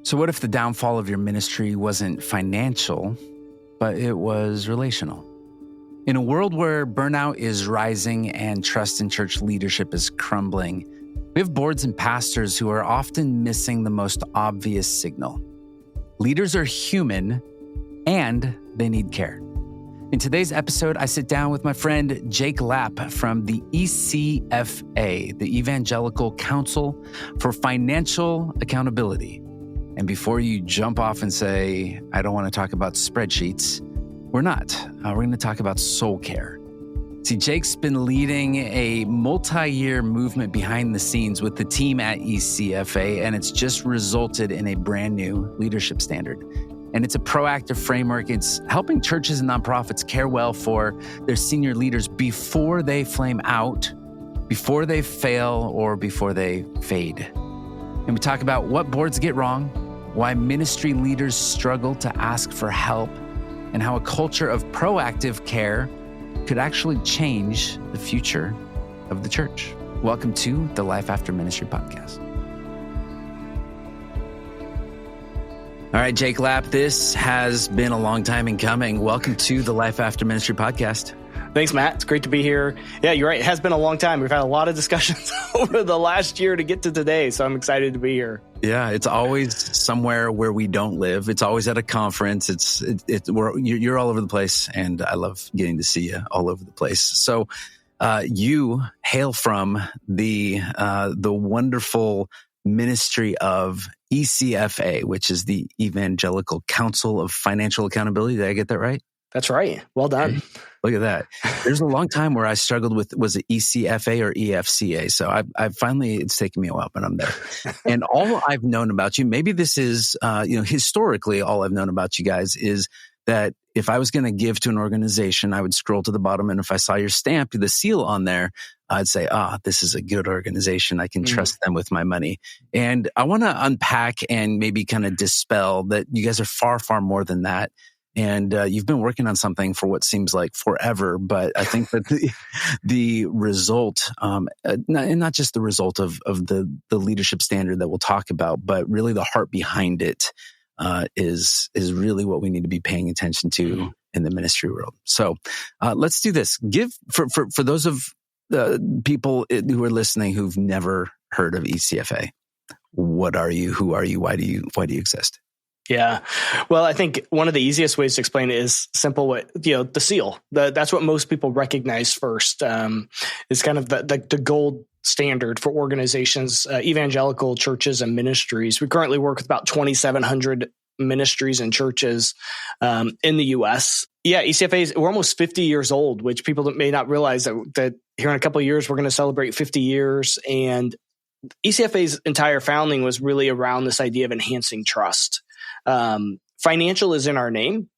So what if the downfall of your ministry wasn't financial, but it was relational? In a world where burnout is rising and trust in church leadership is crumbling, we have boards and pastors who are often missing the most obvious signal. Leaders are human and they need care. In today's episode, I sit down with my friend Jake Lapp from the ECFA, the Evangelical Council for Financial Accountability. And before you jump off and say, I don't want to talk about spreadsheets, we're not. We're going to talk about soul care. See, Jake's been leading a multi-year movement behind the scenes with the team at ECFA, and it's just resulted in a brand new leadership standard. And it's a proactive framework. It's helping churches and nonprofits care well for their senior leaders before they flame out, before they fail, or before they fade. And we talk about what boards get wrong, why ministry leaders struggle to ask for help, and how a culture of proactive care could actually change the future of the church. Welcome to the Life After Ministry podcast. All right, Jake Lapp, this has been a long time in coming. Welcome to the Life After Ministry podcast. Thanks, Matt. It's great to be here. Yeah, you're right. It has been a long time. We've had a lot of discussions over the last year to get to today, so I'm excited to be here. Yeah, it's always somewhere where we don't live. It's always at a conference. You're all over the place, and I love getting to see you all over the place. So, you hail from the wonderful ministry of ECFA, which is the Evangelical Council of Financial Accountability. Did I get that right? That's right. Well done. Look at that. There's a long time where I struggled with, was it ECFA or EFCA? So I finally, it's taken me a while, but I'm there. And all I've known about you, maybe this is, historically, all I've known about you guys is that if I was going to give to an organization, I would scroll to the bottom. And if I saw your stamp, the seal on there, I'd say, this is a good organization. I can trust them with my money. And I want to unpack and maybe kind of dispel that you guys are far, far more than that. And you've been working on something for what seems like forever, but I think that the result, not just the result of the leadership standard that we'll talk about, but really the heart behind it is really what we need to be paying attention to in the ministry world. So let's do this. Give for those of people who are listening who've never heard of ECFA. What are you? Who are you? Why do you exist? Yeah. Well, I think one of the easiest ways to explain it is simple. The seal. That's what most people recognize first. Is kind of the gold standard for organizations, evangelical churches and ministries. We currently work with about 2,700 ministries and churches in the U.S. Yeah, ECFA we're almost 50 years old, which people may not realize that here in a couple of years we're going to celebrate 50 years. And ECFA's entire founding was really around this idea of enhancing trust. Financial is in our name.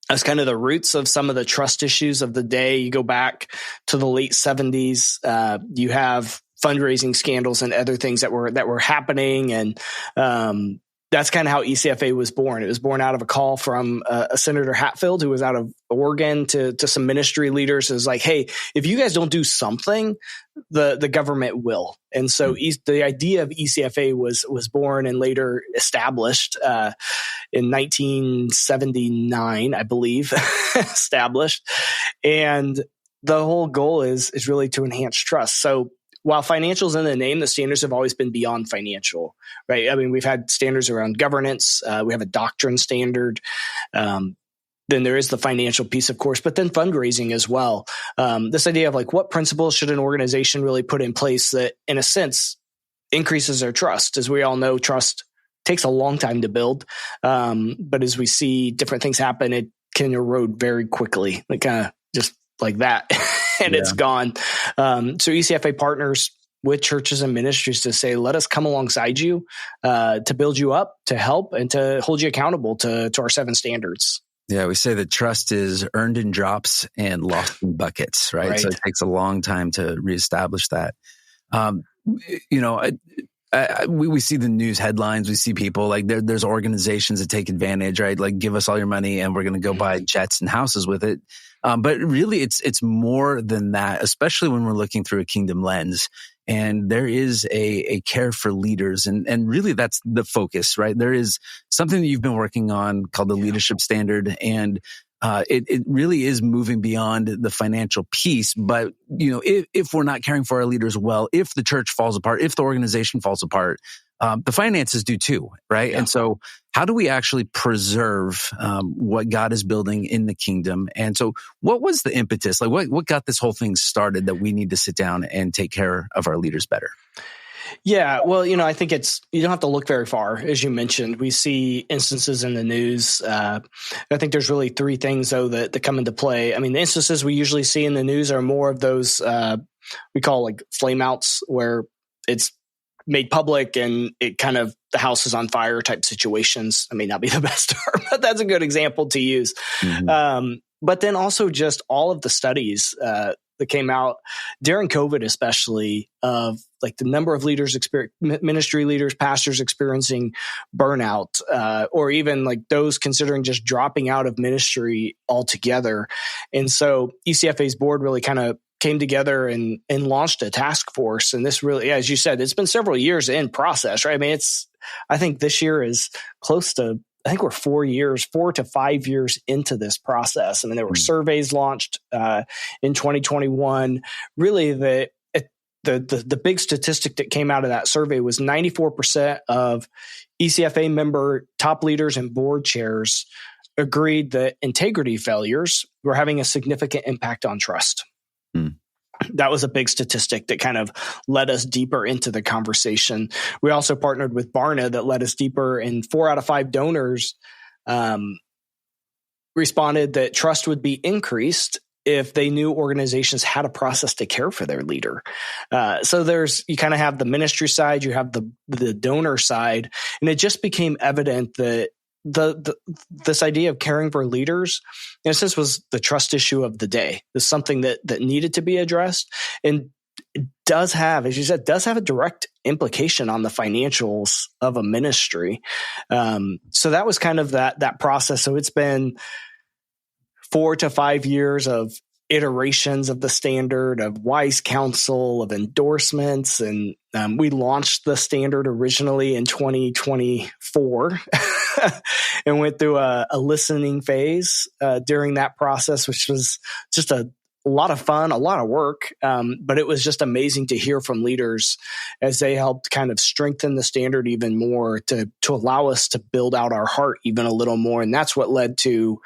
That's kind of the roots of some of the trust issues of the day. You go back to the late 70s. You have fundraising scandals and other things that were happening, and that's kind of how ECFA was born. It was born out of a call from a Senator Hatfield, who was out of Oregon, to some ministry leaders. It was like, hey, if you guys don't do something, the government will. And so the idea of ECFA was born and later established in 1979, I believe, established. And the whole goal is really to enhance trust. So while financial's in the name, the standards have always been beyond financial, right? I mean, we've had standards around governance. We have a doctrine standard. Then there is the financial piece, of course, but then fundraising as well. This idea of like, what principles should an organization really put in place that, in a sense, increases their trust? As we all know, trust takes a long time to build. But as we see different things happen, it can erode very quickly, like kind of just like that. And it's gone. So ECFA partners with churches and ministries to say, let us come alongside you to build you up, to help, and to hold you accountable to our 7 standards. Yeah, we say that trust is earned in drops and lost in buckets, right? So it takes a long time to reestablish that. we see the news headlines. We see people like there's organizations that take advantage, right? Like, give us all your money and we're going to go buy jets and houses with it. But really, it's more than that, especially when we're looking through a kingdom lens. And there is a care for leaders. And really, that's the focus, right? There is something that you've been working on called the leadership standard. And it really is moving beyond the financial piece. But, if we're not caring for our leaders well, if the church falls apart, if the organization falls apart, the finances do too, right? Yeah. And so how do we actually preserve what God is building in the kingdom? And so what was the impetus? Like, what got this whole thing started that we need to sit down and take care of our leaders better? Yeah, well, I think you don't have to look very far. As you mentioned, we see instances in the news. I think there's really three things, though, that come into play. I mean, the instances we usually see in the news are more of those we call like flameouts, where it's made public and it kind of the house is on fire type situations. I may not be the best term, but that's a good example to use. Mm-hmm. But then also just all of the studies that came out during COVID, especially of like the number of leaders, ministry leaders, pastors experiencing burnout, or even like those considering just dropping out of ministry altogether. And so ECFA's board really kind of came together and launched a task force. And this really, as you said, it's been several years in process, right? I mean, I think this year is close to, I think we're 4 to 5 years into this process. I mean, there were surveys launched in 2021. Really, the big statistic that came out of that survey was 94% of ECFA member top leaders and board chairs agreed that integrity failures were having a significant impact on trust. That was a big statistic that kind of led us deeper into the conversation. We also partnered with Barna that led us deeper, and 4 out of 5 donors responded that trust would be increased if they knew organizations had a process to care for their leader. So you kind of have the ministry side, you have the donor side, and it just became evident that this idea of caring for leaders, in a sense, was the trust issue of the day. It's something that needed to be addressed, and it does have, as you said, a direct implication on the financials of a ministry. So that was kind of that process. So it's been 4 to 5 years of iterations of the standard, of wise counsel, of endorsements. And we launched the standard originally in 2024 and went through a listening phase during that process, which was just a lot of fun, a lot of work. But it was just amazing to hear from leaders as they helped kind of strengthen the standard even more to allow us to build out our heart even a little more. And that's what led to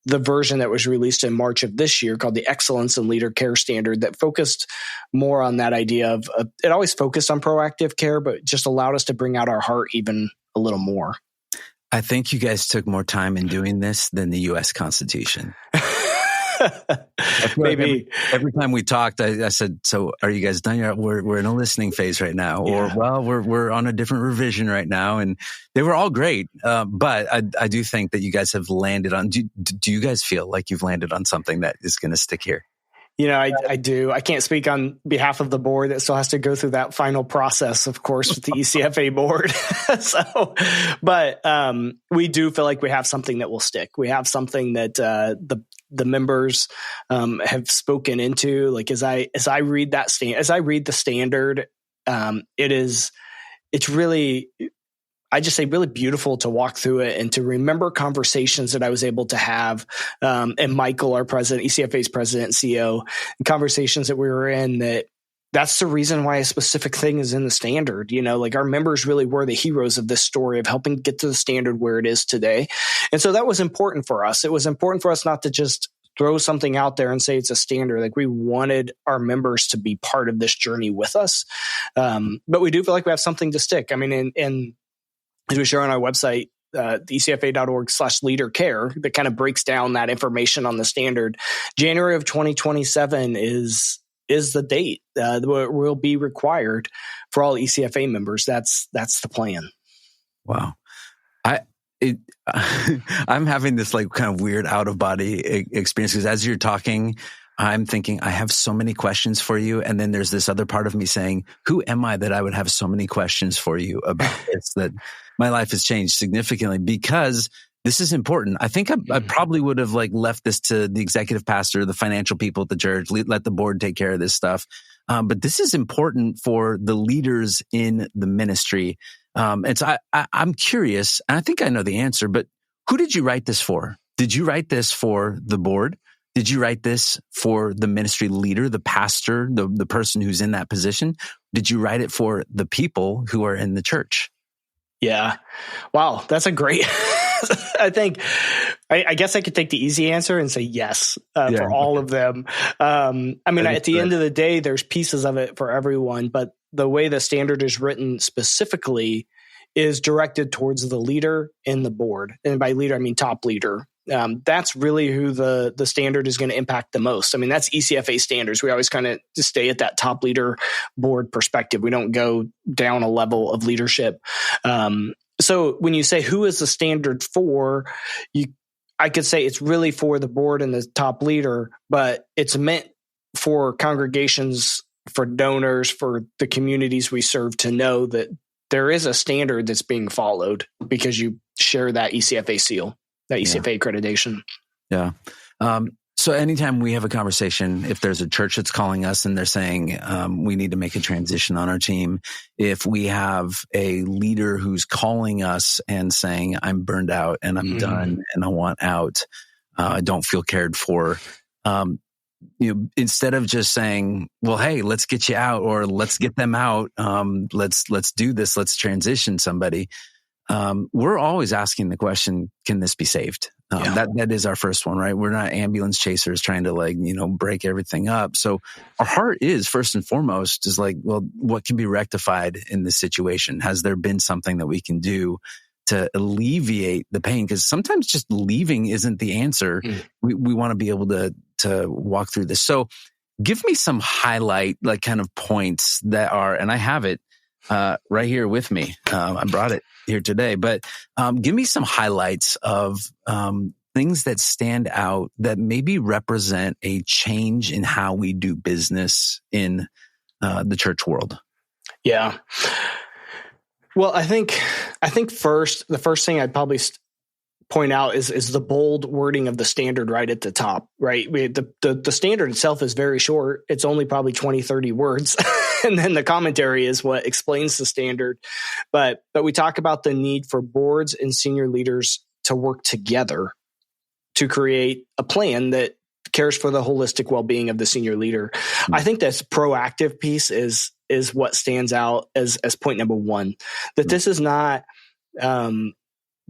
the version that was released in March of this year called the Excellence in Leader Care Standard, that focused more on that idea of, it always focused on proactive care, but just allowed us to bring out our heart even a little more. I think you guys took more time in doing this than the U.S. Constitution. Maybe every time we talked, I said, "So, are you guys done yet? We're in a listening phase right now, or we're on a different revision right now." And they were all great, but I do think that you guys have landed on. Do you guys feel like you've landed on something that is going to stick here? I do. I can't speak on behalf of the board that still has to go through that final process, of course, with the ECFA board. But we do feel like we have something that will stick. We have something that the members have spoken into. Like as I read the standard, it's really, I just say really beautiful to walk through it and to remember conversations that I was able to have. And Michael, our president, ECFA's president and CEO, conversations that we were in, that's the reason why a specific thing is in the standard. Like our members really were the heroes of this story of helping get to the standard where it is today. And so that was important for us. It was important for us not to just throw something out there and say it's a standard. Like we wanted our members to be part of this journey with us. But we do feel like we have something to stick. I mean, and as we share on our website, ecfa.org/leadercare, that kind of breaks down that information on the standard. January of 2027 is the date that will be required for all ECFA members. That's the plan. Wow. I'm having this like kind of weird out of body experience, because as you're talking, I'm thinking, I have so many questions for you. And then there's this other part of me saying, who am I that I would have so many questions for you about this, that my life has changed significantly because this is important. I think I probably would have left this to the executive pastor, the financial people at the church, let the board take care of this stuff. But this is important for the leaders in the ministry. And so I'm curious, and I think I know the answer, but who did you write this for? Did you write this for the board? Did you write this for the ministry leader, the pastor, the person who's in that position? Did you write it for the people who are in the church? Yeah. Wow. That's a great, I think, I guess I could take the easy answer and say yes for all of them. I mean, at the end of the day, there's pieces of it for everyone, but the way the standard is written specifically is directed towards the leader and the board. And by leader, I mean top leader. That's really who the standard is going to impact the most. I mean, that's ECFA standards. We always kind of just stay at that top leader board perspective. We don't go down a level of leadership. So when you say who is the standard for, I could say it's really for the board and the top leader, but it's meant for congregations, for donors, for the communities we serve to know that there is a standard that's being followed because you share that ECFA seal, that ECFA accreditation. Yeah. So anytime we have a conversation, if there's a church that's calling us and they're saying we need to make a transition on our team, if we have a leader who's calling us and saying, I'm burned out and I'm done and I want out, I don't feel cared for, instead of just saying, well, hey, let's get you out or let's get them out. Let's do this. Let's transition somebody. We're always asking the question, can this be saved? That is our first one, right? We're not ambulance chasers trying to break everything up. So our heart is first and foremost is well, what can be rectified in this situation? Has there been something that we can do to alleviate the pain? Because sometimes just leaving isn't the answer. We want to be able to walk through this. So give me some highlight kind of points that are, and I have it right here with me. I brought it here today, but give me some highlights of things that stand out that maybe represent a change in how we do business in the church world. Yeah. Well, I think the first thing I'd probably point out is the bold wording of the standard right at the top, right? The standard itself is very short. It's only probably 20, 30 words. And then the commentary is what explains the standard. But we talk about the need for boards and senior leaders to work together to create a plan that cares for the holistic well-being of the senior leader. I think this proactive piece is what stands out as point number one, that this is not,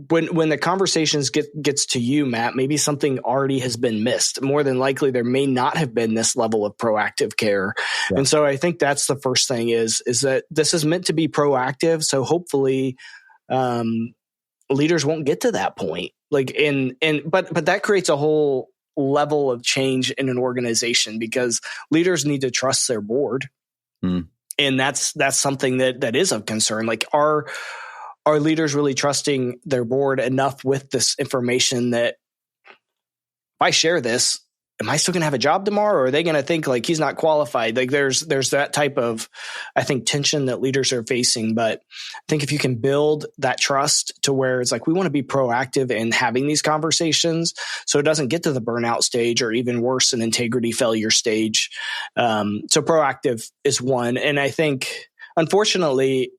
when the conversations gets to you, Matt, maybe something already has been missed. More than likely, there may not have been this level of proactive care. Yeah. And so I think that's the first thing is that this is meant to be proactive. So hopefully, leaders won't get to that point. But that creates a whole level of change in an organization because leaders need to trust their board. And that's something that is of concern. Are leaders really trusting their board enough with this information that if I share this, am I still going to have a job tomorrow? Or are they going to think he's not qualified? There's that type of, I think, tension that leaders are facing. But I think if you can build that trust to where it's we want to be proactive in having these conversations so it doesn't get to the burnout stage or even worse, an integrity failure stage. So proactive is one. And I think, unfortunately,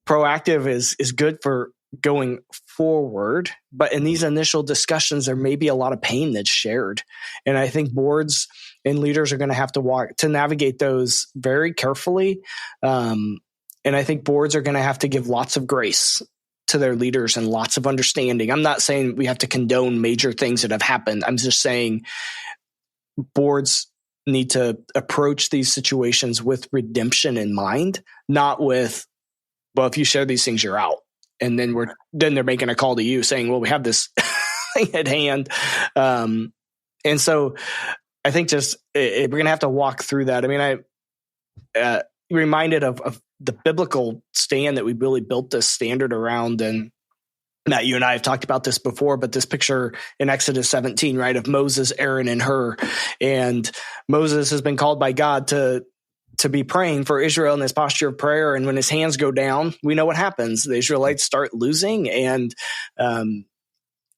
proactive is good for going forward, but in these initial discussions, there may be a lot of pain that's shared. And I think boards and leaders are going to have to navigate those very carefully. And I think boards are going to have to give lots of grace to their leaders and lots of understanding. I'm not saying we have to condone major things that have happened. I'm just saying boards need to approach these situations with redemption in mind, not with, well, if you share these things, you're out. And then they're making a call to you saying, well, we have this thing at hand. And so I think we're going to have to walk through that. I reminded of the biblical stand that we really built this standard around. And Matt, you and I have talked about this before, but this picture in Exodus 17, right, of Moses, Aaron, and Hur. And Moses has been called by God to be praying for Israel in this posture of prayer. And when his hands go down, we know what happens. The Israelites start losing, and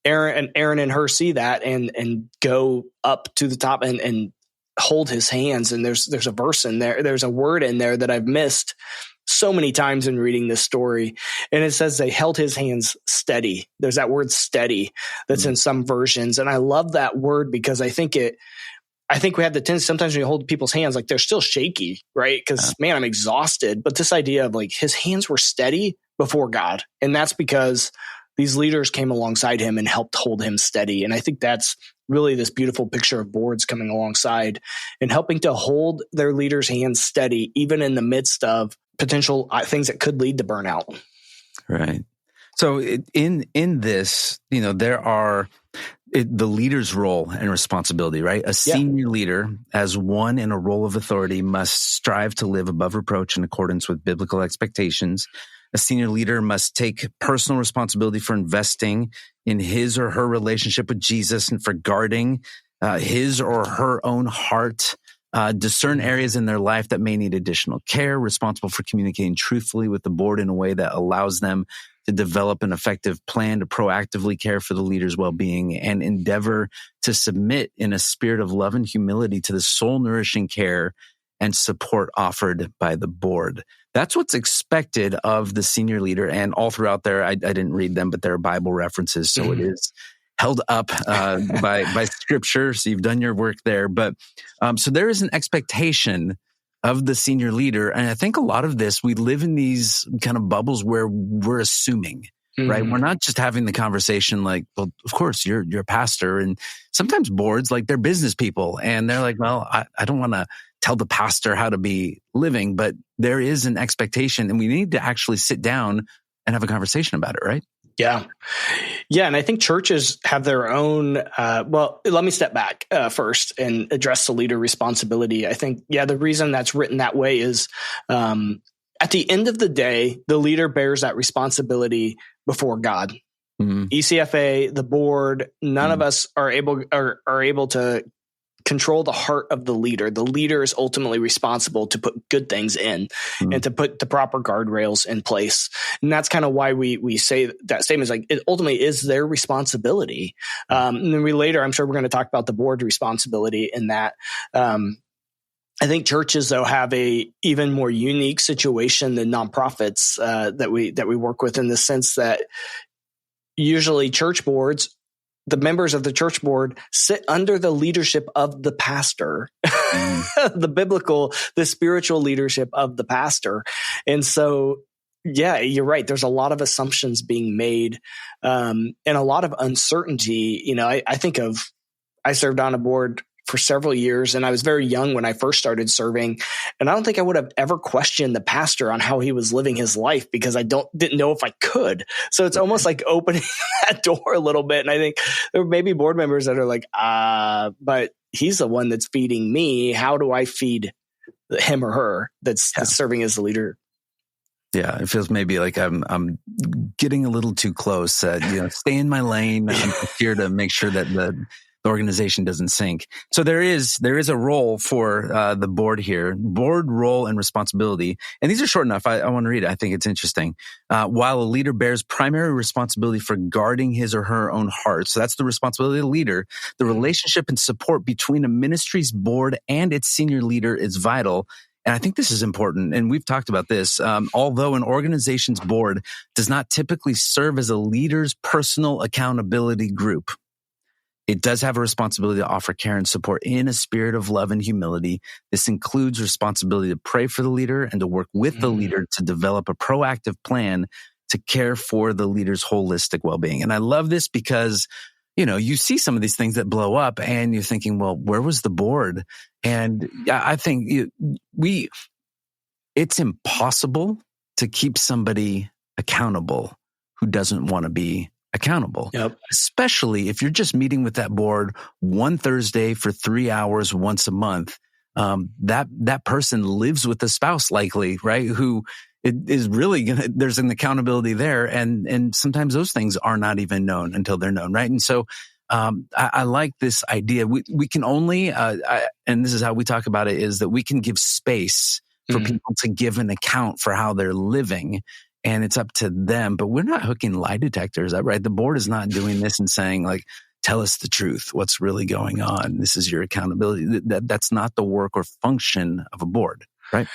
Aaron and Hur see that and go up to the top and hold his hands. And there's a verse in there. There's a word in there that I've missed so many times in reading this story. And it says they held his hands steady. There's that word steady that's in some versions. And I love that word because I think we have the tendency sometimes when you hold people's hands, like they're still shaky, right? Because man, I'm exhausted. But this idea of like his hands were steady before God. And that's because these leaders came alongside him and helped hold him steady. And I think that's really this beautiful picture of boards coming alongside and helping to hold their leaders' hands steady, even in the midst of potential things that could lead to burnout. Right. So in this, there are the leader's role and responsibility, right? A senior leader, as one in a role of authority, must strive to live above reproach in accordance with biblical expectations. A senior leader must take personal responsibility for investing in his or her relationship with Jesus and for guarding his or her own heart, discern areas in their life that may need additional care, responsible for communicating truthfully with the board in a way that allows them to develop an effective plan to proactively care for the leader's well-being, and endeavor to submit in a spirit of love and humility to the soul-nourishing care and support offered by the board. That's what's expected of the senior leader. And all throughout there, I didn't read them, but there are Bible references. So it is held up by scripture. So you've done your work there. But so there is an expectation of the senior leader. And I think a lot of this, we live in these kind of bubbles where we're assuming, right? We're not just having the conversation like, well, of course, you're a pastor. And sometimes boards, like they're business people. And they're like, well, I don't want to tell the pastor how to be living, but there is an expectation and we need to actually sit down and have a conversation about it, right? Yeah. Yeah. And I think churches have their own, well, let me step back first and address the leader responsibility. I think, the reason that's written that way is at the end of the day, the leader bears that responsibility before God. ECFA, the board, none of us are able to control the heart of the leader. The leader is ultimately responsible to put good things in and to put the proper guardrails in place. And that's kind of why we say that statement is like, it ultimately is their responsibility. And then later, I'm sure we're going to talk about the board responsibility in that. I think churches, though, have a even more unique situation than nonprofits that we work with, in the sense that usually church boards, the members of the church board sit under the leadership of the pastor, the spiritual leadership of the pastor. And so, you're right. There's a lot of assumptions being made and a lot of uncertainty. I served on a board for several years, and I was very young when I first started serving. And I don't think I would have ever questioned the pastor on how he was living his life, because I didn't know if I could. So it's almost like opening that door a little bit. And I think there may be board members that are like, but he's the one that's feeding me. How do I feed him or her that's serving as the leader? Yeah, it feels maybe like I'm getting a little too close. Stay in my lane. I'm here to make sure that the organization doesn't sink. So there is a role for the board here, board role and responsibility. And these are short enough. I want to read it. I think it's interesting. While a leader bears primary responsibility for guarding his or her own heart, so that's the responsibility of the leader, the relationship and support between a ministry's board and its senior leader is vital. And I think this is important, and we've talked about this. Although an organization's board does not typically serve as a leader's personal accountability group, it does have a responsibility to offer care and support in a spirit of love and humility. This includes responsibility to pray for the leader and to work with the leader to develop a proactive plan to care for the leader's holistic well-being. And I love this because, you see some of these things that blow up and you're thinking, well, where was the board? And I think it's impossible to keep somebody accountable who doesn't want to be accountable, especially if you're just meeting with that board one Thursday for 3 hours once a month. That person lives with a spouse, likely, right? Who it is really there's an accountability there. And sometimes those things are not even known until they're known. Right. And so, I like this idea. We can only, and this is how we talk about it, is that we can give space for people to give an account for how they're living. And it's up to them, but we're not hooking lie detectors up, right? The board is not doing this and saying like, tell us the truth. What's really going on? This is your accountability. That's not the work or function of a board, right?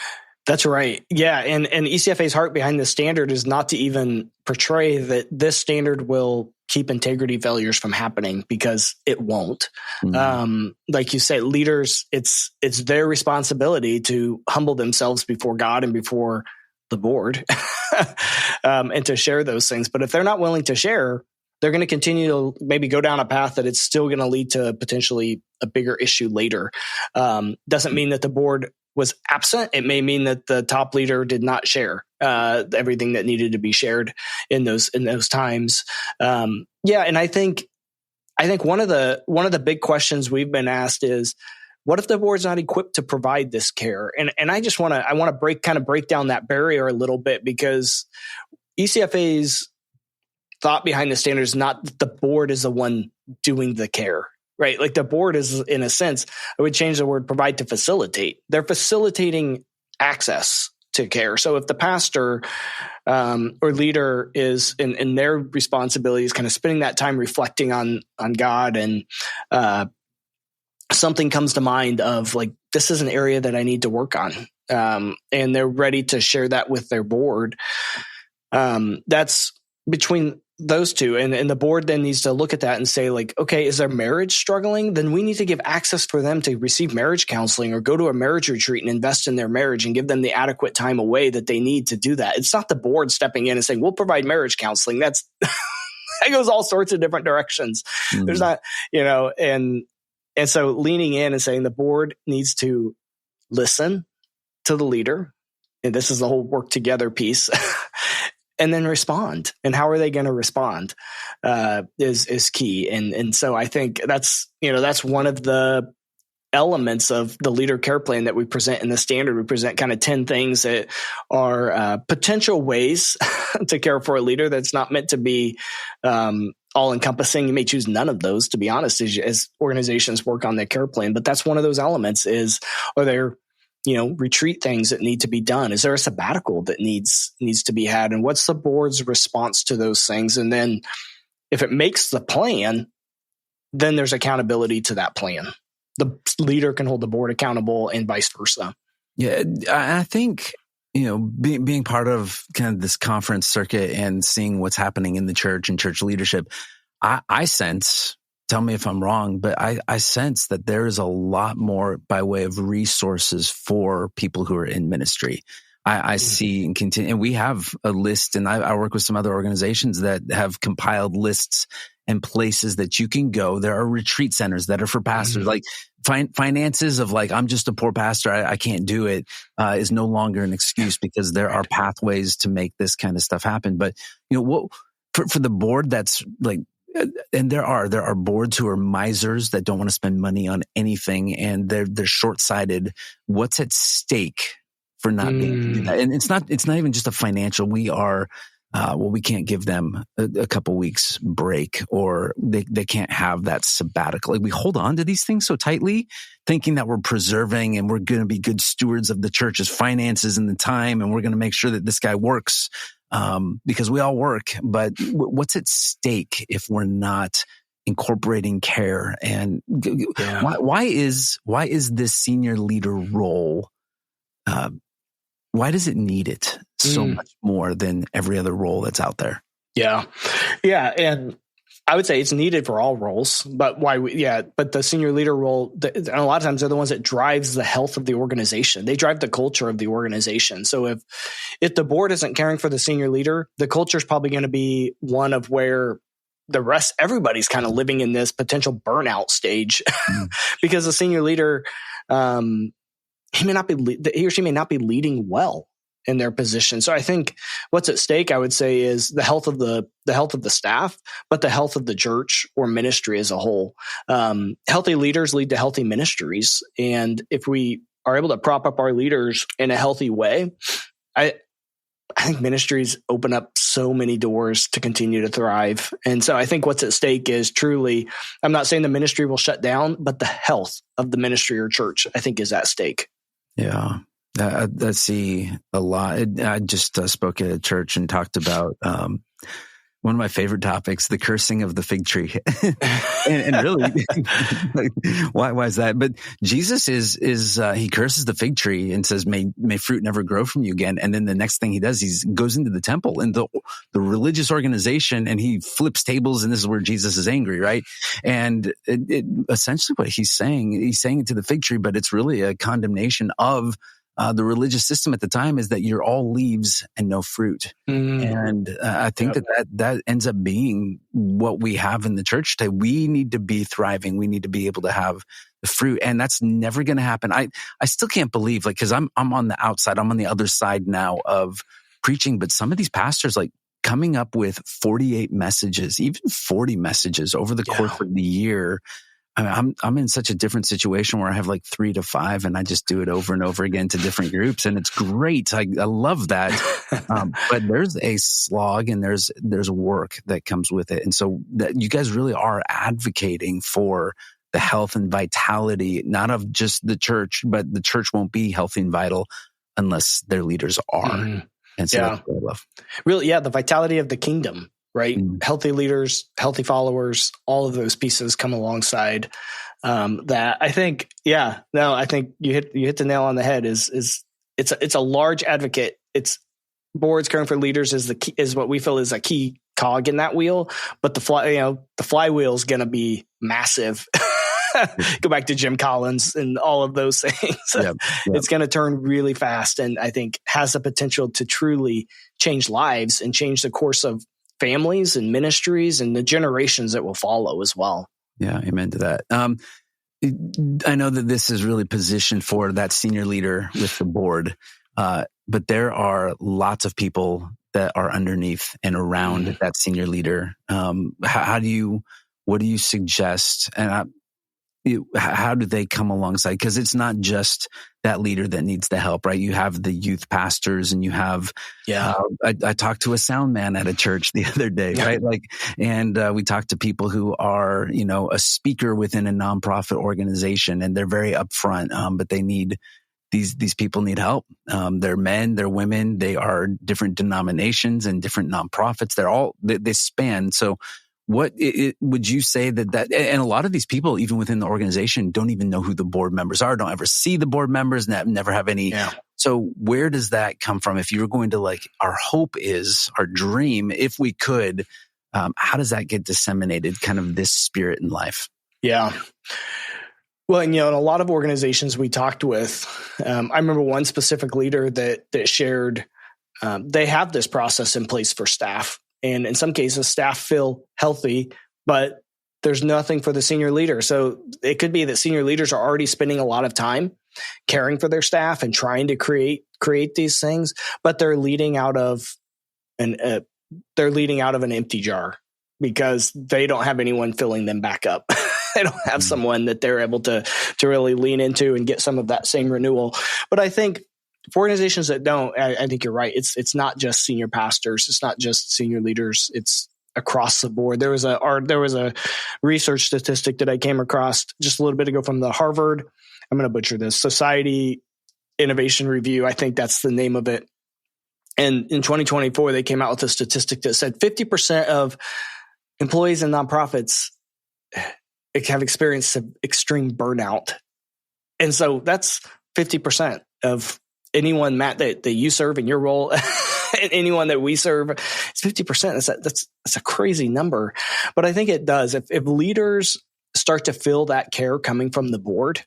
That's right. Yeah. And ECFA's heart behind this standard is not to even portray that this standard will keep integrity failures from happening, because it won't. Like you say, leaders, it's their responsibility to humble themselves before God and before the board and to share those things. But if they're not willing to share, they're going to continue to maybe go down a path that it's still going to lead to potentially a bigger issue later. Doesn't mean that the board was absent. It may mean that the top leader did not share everything that needed to be shared in those times. And I think one of the big questions we've been asked is, what if the board's not equipped to provide this care? And I just want to break down that barrier a little bit, because ECFA's thought behind the standard is not that the board is the one doing the care, right? Like the board is, in a sense, I would change the word provide to facilitate. They're facilitating access to care. So if the pastor or leader is in their responsibilities, kind of spending that time reflecting on God, and something comes to mind of like, this is an area that I need to work on, and they're ready to share that with their board. That's between those two. And the board then needs to look at that and say like, okay, is their marriage struggling? Then we need to give access for them to receive marriage counseling or go to a marriage retreat and invest in their marriage and give them the adequate time away that they need to do that. It's not the board stepping in and saying, we'll provide marriage counseling. That's, that goes all sorts of different directions. There's not, and so leaning in and saying the board needs to listen to the leader. And this is the whole work together piece. And then respond. And how are they going to respond is key. And so I think that's one of the elements of the leader care plan that we present in the standard. We present kind of 10 things that are potential ways to care for a leader. That's not meant to be all encompassing. You may choose none of those, to be honest, as organizations work on their care plan. But that's one of those elements are there retreat things that need to be done? Is there a sabbatical that needs to be had? And what's the board's response to those things? And then if it makes the plan, then there's accountability to that plan. The leader can hold the board accountable and vice versa. Yeah, I think, being part of kind of this conference circuit and seeing what's happening in the church and church leadership, I sense, tell me if I'm wrong, but I sense that there is a lot more by way of resources for people who are in ministry. I see and continue, and we have a list, and I work with some other organizations that have compiled lists and places that you can go. There are retreat centers that are for pastors. Like finances of like, I'm just a poor pastor, I can't do it, is no longer an excuse, because there are pathways to make this kind of stuff happen. But for the board, that's like, and there are boards who are misers that don't want to spend money on anything, and they're short-sighted. What's at stake for not being able to do that? And it's not even just a financial. We are we can't give them a couple weeks break, or they can't have that sabbatical. Like, we hold on to these things so tightly, thinking that we're preserving and we're going to be good stewards of the church's finances and the time, and we're going to make sure that this guy works. Because we all work, but what's at stake if we're not incorporating care? And why is this senior leader role? Why does it need it so much more than every other role that's out there? Yeah, and I would say it's needed for all roles, but but the senior leader role, and a lot of times they're the ones that drives the health of the organization. They drive the culture of the organization. So if the board isn't caring for the senior leader, the culture is probably going to be one of where everybody's kind of living in this potential burnout stage because the senior leader, he or she may not be leading well in their position. So I think what's at stake, I would say, is the health of the staff, but the health of the church or ministry as a whole. Healthy leaders lead to healthy ministries. And if we are able to prop up our leaders in a healthy way, I think ministries open up so many doors to continue to thrive. And so I think what's at stake is truly, I'm not saying the ministry will shut down, but the health of the ministry or church, I think, is at stake. Yeah. I see a lot. I just spoke at a church and talked about one of my favorite topics, the cursing of the fig tree. and really, like, why is that? But Jesus is he curses the fig tree and says, may fruit never grow from you again. And then the next thing he does, he goes into the temple and the religious organization, and he flips tables. And this is where Jesus is angry, right? And it essentially what he's saying it to the fig tree, but it's really a condemnation of the religious system at the time, is that you're all leaves and no fruit. And I think that ends up being what we have in the church today. We need to be thriving. We need to be able to have the fruit, and that's never going to happen. I still can't believe, like, because I'm on the outside, I'm on the other side now of preaching, but some of these pastors, like, coming up with 48 messages, even 40 messages over the course of the year. I mean, I'm in such a different situation where I have like 3 to 5, and I just do it over and over again to different groups, and it's great. I love that. But there's a slog, and there's work that comes with it, and so that you guys really are advocating for the health and vitality, not of just the church, but the church won't be healthy and vital unless their leaders are. And so that's what I love. Really, the vitality of the kingdom. Right? Healthy leaders, healthy followers, all of those pieces come alongside that. I think, I think you hit the nail on the head. Is it's a large advocate. It's boards caring for leaders is what we feel is a key cog in that wheel. But the flywheel is going to be massive. Go back to Jim Collins and all of those things. Yep. It's going to turn really fast, and I think has the potential to truly change lives and change the course of families and ministries and the generations that will follow as well. Yeah, amen to that. I know that this is really positioned for that senior leader with the board, but there are lots of people that are underneath and around that senior leader. What do you suggest? And how do they come alongside? Because it's not just that leader that needs the help, right? You have the youth pastors, and you have, I talked to a sound man at a church the other day, right? And we talked to people who are, a speaker within a nonprofit organization, and they're very upfront, but they need, these people need help. They're men, they're women, they are different denominations and different nonprofits. They span. So what would you say that, and a lot of these people, even within the organization, don't even know who the board members are, don't ever see the board members, never have any. Yeah. So where does that come from? If you were going to, our hope is, our dream, if we could, how does that get disseminated, kind of this spirit in life? Yeah. Well, and, in a lot of organizations we talked with, I remember one specific leader that shared, they have this process in place for staff. And in some cases, staff feel healthy, but there's nothing for the senior leader. So it could be that senior leaders are already spending a lot of time caring for their staff and trying to create these things, but they're leading out of an empty jar because they don't have anyone filling them back up. They don't have someone that they're able to really lean into and get some of that same renewal. But I think for organizations that don't, I think you're right. It's not just senior pastors. It's not just senior leaders. It's across the board. There was a research statistic that I came across just a little bit ago from the Harvard, I'm going to butcher this, Society Innovation Review. I think that's the name of it. And in 2024, they came out with a statistic that said 50% of employees in nonprofits have experienced extreme burnout. And so that's 50% of anyone, Matt, that you serve in your role, and anyone that we serve, it's 50%. That's a crazy number. But I think it does. If leaders start to feel that care coming from the board,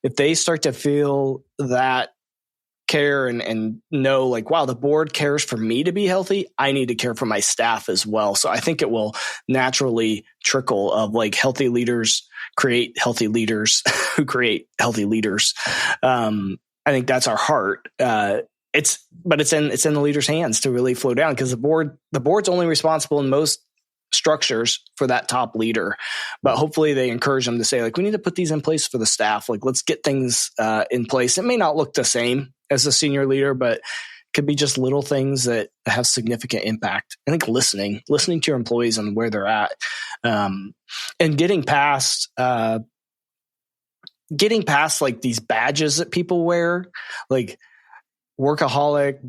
if they start to feel that care and know, wow, the board cares for me to be healthy, I need to care for my staff as well. So I think it will naturally trickle of healthy leaders create healthy leaders who create healthy leaders. I think that's our heart. It's in the leader's hands to really flow down, because the board's only responsible in most structures for that top leader. But hopefully they encourage them to say, we need to put these in place for the staff. Let's get things in place. It may not look the same as a senior leader, but could be just little things that have significant impact. I think listening to your employees and where they're at, and getting past like these badges that people wear, like workaholic,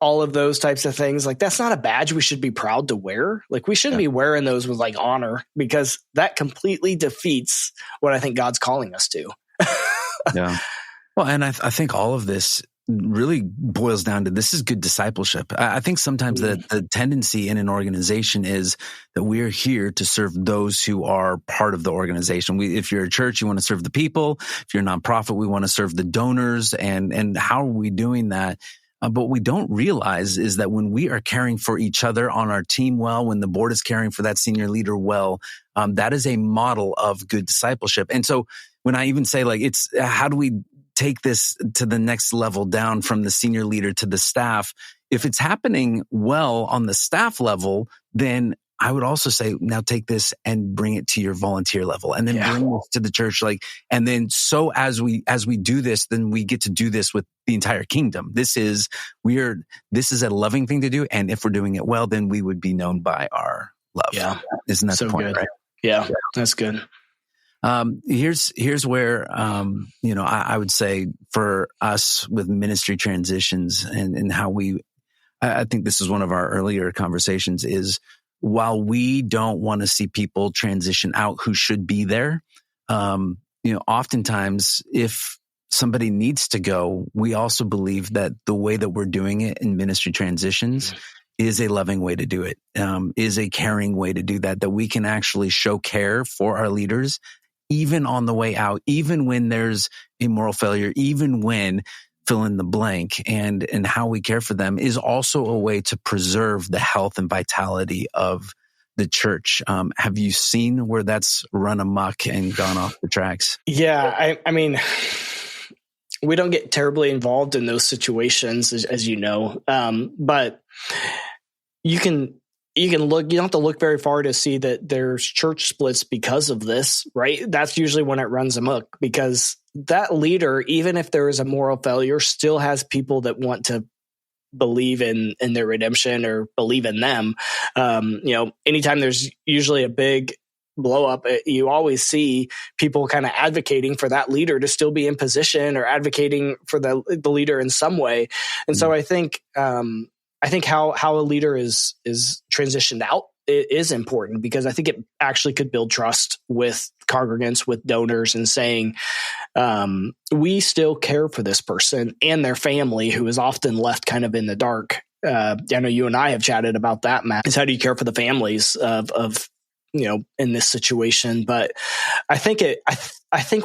all of those types of things. Like, that's not a badge we should be proud to wear. Like, we shouldn't be wearing those with like honor, because that completely defeats what I think God's calling us to. Yeah. Well, and I think all of this really boils down to, this is good discipleship. I think sometimes the tendency in an organization is that we're here to serve those who are part of the organization. If you're a church, you want to serve the people. If you're a nonprofit, we want to serve the donors. And how are we doing that? But what we don't realize is that when we are caring for each other on our team well, when the board is caring for that senior leader well, that is a model of good discipleship. And so when I even say, like, it's how do we take this to the next level down from the senior leader to the staff? If it's happening well on the staff level, then I would also say, now take this and bring it to your volunteer level, and then bring this to the church. And then so as we do this, then we get to do this with the entire kingdom. This is a loving thing to do. And if we're doing it well, then we would be known by our love. Yeah. Isn't that so the point, good. Right? Yeah, that's good. Here's where, I would say for us with ministry transitions and how I think this is one of our earlier conversations, is while we don't want to see people transition out who should be there, oftentimes if somebody needs to go, we also believe that the way that we're doing it in ministry transitions is a loving way to do it, is a caring way to do that we can actually show care for our leaders, even on the way out, even when there's a moral failure, even when fill in the blank, and how we care for them is also a way to preserve the health and vitality of the church. Have you seen where that's run amok and gone off the tracks? Yeah, I mean, we don't get terribly involved in those situations, as you know, but you can look. You don't have to look very far to see that there's church splits because of this, right? That's usually when it runs amok, because that leader, even if there is a moral failure, still has people that want to believe in their redemption or believe in them. Anytime there's usually a big blow up, you always see people kind of advocating for that leader to still be in position, or advocating for the leader in some way. And so I think how a leader is transitioned out is important, because I think it actually could build trust with congregants, with donors, and saying, we still care for this person and their family, who is often left kind of in the dark. I know you and I have chatted about that, Matt, is how do you care for the families of in this situation? But I think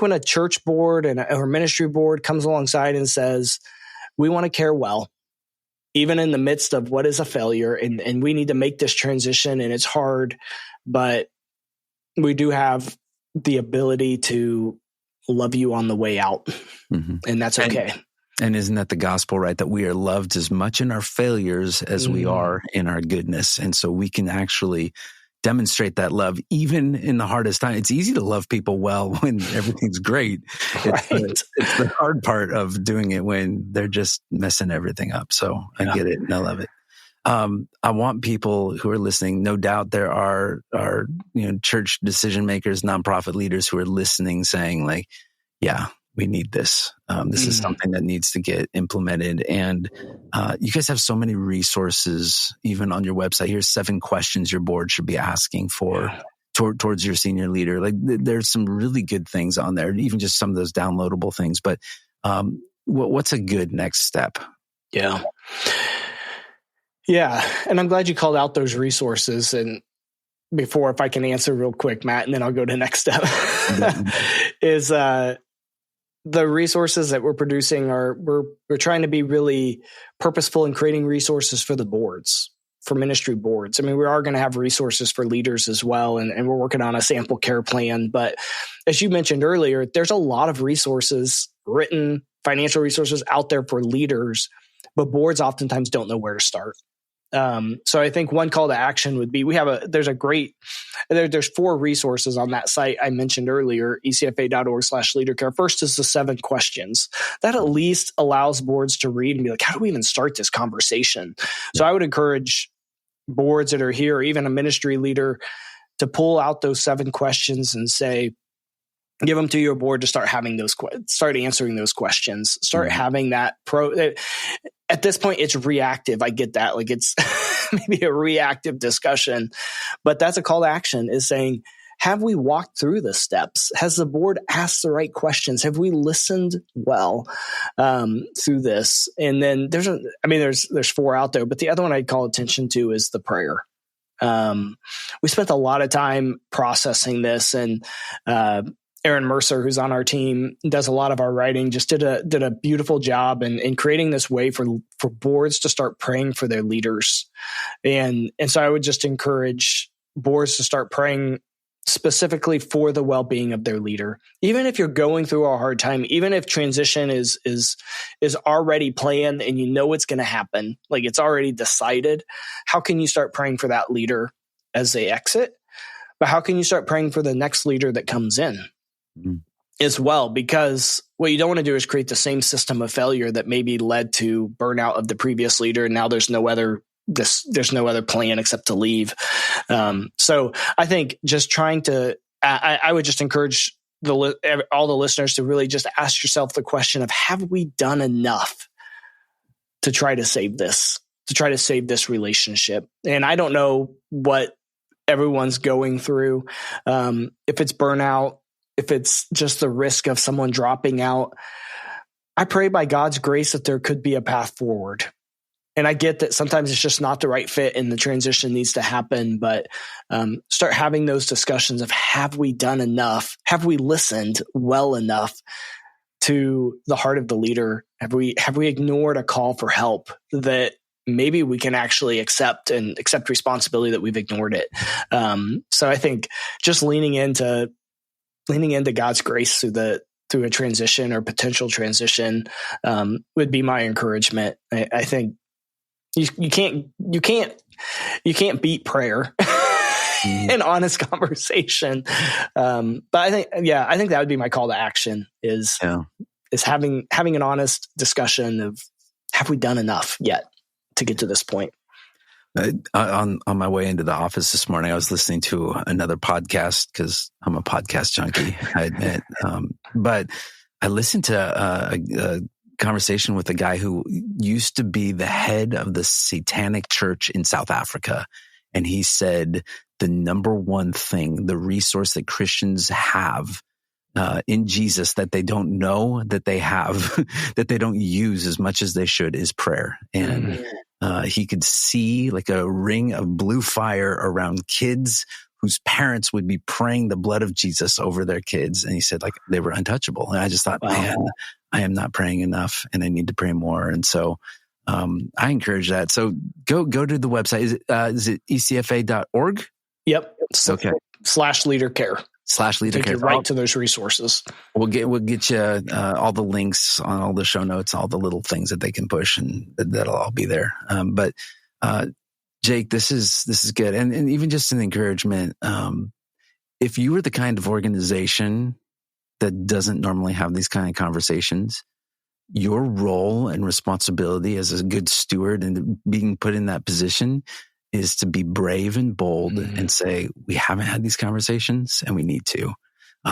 when a church board or ministry board comes alongside and says, we want to care well, even in the midst of what is a failure, and we need to make this transition, and it's hard, but we do have the ability to love you on the way out, and that's okay. And isn't that the gospel, right? That we are loved as much in our failures as we are in our goodness. And so we can actually demonstrate that love even in the hardest time. It's easy to love people well when everything's great. Right. It's the hard part of doing it when they're just messing everything up. So I get it and I love it. I want people who are listening, no doubt there are church decision makers, nonprofit leaders who are listening saying, like, yeah, we need this. This is something that needs to get implemented. And you guys have so many resources, even on your website. Here's 7 questions your board should be asking for towards your senior leader. Like, there's some really good things on there, even just some of those downloadable things. But what's a good next step? Yeah. And I'm glad you called out those resources. And before, if I can answer real quick, Matt, and then I'll go to next step, is the resources that we're producing we're trying to be really purposeful in creating resources for the boards, for ministry boards. I mean, we are going to have resources for leaders as well, and we're working on a sample care plan. But as you mentioned earlier, there's a lot of resources, written financial resources out there for leaders, but boards oftentimes don't know where to start. So I think one call to action would be, there's 4 resources on that site I mentioned earlier, ecfa.org/leadercare. First is the 7 questions. That at least allows boards to read and be like, how do we even start this conversation? So I would encourage boards that are here, or even a ministry leader, to pull out those 7 questions and say, give them to your board to start having start answering those questions, start having that at this point, it's reactive. I get that. Like, it's maybe a reactive discussion, but that's a call to action, is saying, have we walked through the steps? Has the board asked the right questions? Have we listened well through this? And then there's 4 out there, but the other one I'd call attention to is the prayer. We spent a lot of time processing this, and Aaron Mercer, who's on our team, does a lot of our writing, just did a beautiful job in creating this way for boards to start praying for their leaders. And so I would just encourage boards to start praying specifically for the well-being of their leader. Even if you're going through a hard time, even if transition is already planned and you know it's going to happen, like it's already decided, how can you start praying for that leader as they exit? But how can you start praying for the next leader that comes in as well? Because what you don't want to do is create the same system of failure that maybe led to burnout of the previous leader, and now there's no other plan except to leave. So I think just trying to, I would just encourage all the listeners to really just ask yourself the question of, have we done enough to try to save this relationship? And I don't know what everyone's going through. If it's burnout, if it's just the risk of someone dropping out, I pray by God's grace that there could be a path forward. And I get that sometimes it's just not the right fit and the transition needs to happen, but start having those discussions of, have we done enough? Have we listened well enough to the heart of the leader? Have we ignored a call for help that maybe we can actually accept responsibility that we've ignored it? So I think just leaning into God's grace through a transition or potential transition would be my encouragement. I think you can't beat prayer in honest conversation. But I think that would be my call to action is having an honest discussion of, have we done enough yet to get to this point? On my way into the office this morning, I was listening to another podcast, because I'm a podcast junkie, I admit. But I listened to a conversation with a guy who used to be the head of the Satanic Church in South Africa. And he said the number one thing, the resource that Christians have in Jesus that they don't know that they have, that they don't use as much as they should, is prayer. And he could see like a ring of blue fire around kids whose parents would be praying the blood of Jesus over their kids. And he said, like, they were untouchable. And I just thought, man, I am not praying enough and I need to pray more. And so I encourage that. So go to the website. Is it ECFA.org? Yep. Okay. /leadercare. /leadercare. Take you right to those resources. We'll get you all the links on all the show notes, all the little things that they can push, and that'll all be there. But Jake, this is good, and even just an encouragement. If you were the kind of organization that doesn't normally have these kind of conversations, your role and responsibility as a good steward and being put in that position is to be brave and bold and say, we haven't had these conversations and we need to.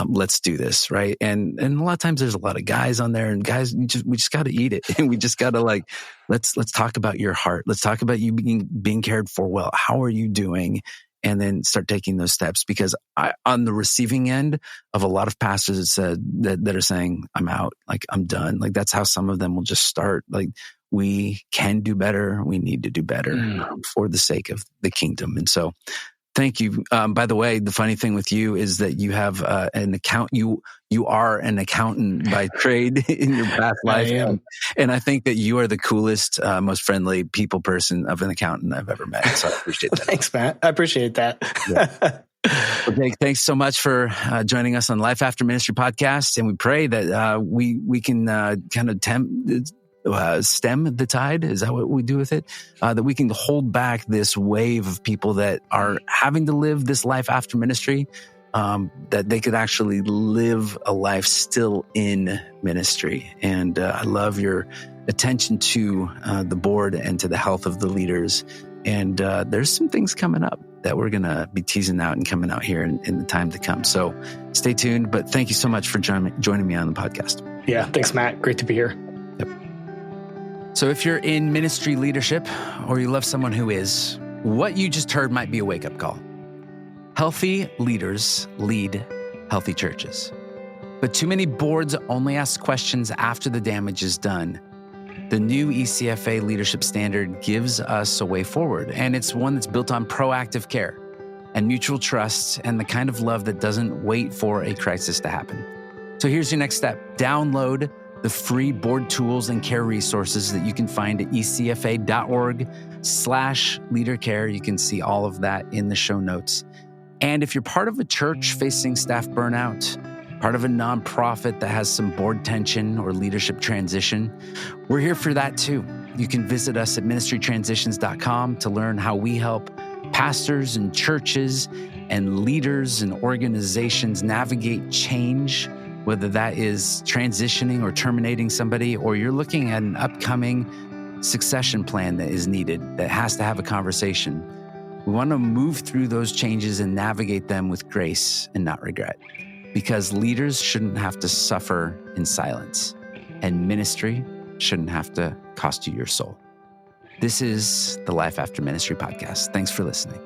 Let's do this, right? And a lot of times there's a lot of guys on there, and guys, we just got to eat it, and we just got to let's talk about your heart. Let's talk about you being cared for well. How are you doing? And then start taking those steps, because on the receiving end of a lot of pastors that are saying, I'm out, like I'm done. Like that's how some of them will just start. Like, we can do better. We need to do better for the sake of the kingdom. And so thank you. By the way, the funny thing with you is that you have an account. You are an accountant by trade in your past life. And I think that you are the coolest, most friendly people person of an accountant I've ever met. So I appreciate that. Thanks, Matt. I appreciate that. Yeah. Well, Jake, thanks so much for joining us on Life After Ministry podcast. And we pray that we can kind of stem the tide. Is that what we do with it? That we can hold back this wave of people that are having to live this life after ministry, that they could actually live a life still in ministry. And I love your attention to the board and to the health of the leaders. And there's some things coming up that we're going to be teasing out and coming out here in the time to come. So stay tuned. But thank you so much for joining me on the podcast. Yeah, thanks, Matt. Great to be here. Yep. So if you're in ministry leadership or you love someone who is, what you just heard might be a wake-up call. Healthy leaders lead healthy churches. But too many boards only ask questions after the damage is done. The new ECFA leadership standard gives us a way forward, and it's one that's built on proactive care and mutual trust and the kind of love that doesn't wait for a crisis to happen. So here's your next step. Download the free board tools and care resources that you can find at ecfa.org/leadercare. You can see all of that in the show notes. And if you're part of a church facing staff burnout, part of a nonprofit that has some board tension or leadership transition, we're here for that too. You can visit us at ministrytransitions.com to learn how we help pastors and churches and leaders and organizations navigate change, whether that is transitioning or terminating somebody, or you're looking at an upcoming succession plan that is needed, that has to have a conversation. We want to move through those changes and navigate them with grace and not regret, because leaders shouldn't have to suffer in silence, and ministry shouldn't have to cost you your soul. This is the Life After Ministry podcast. Thanks for listening.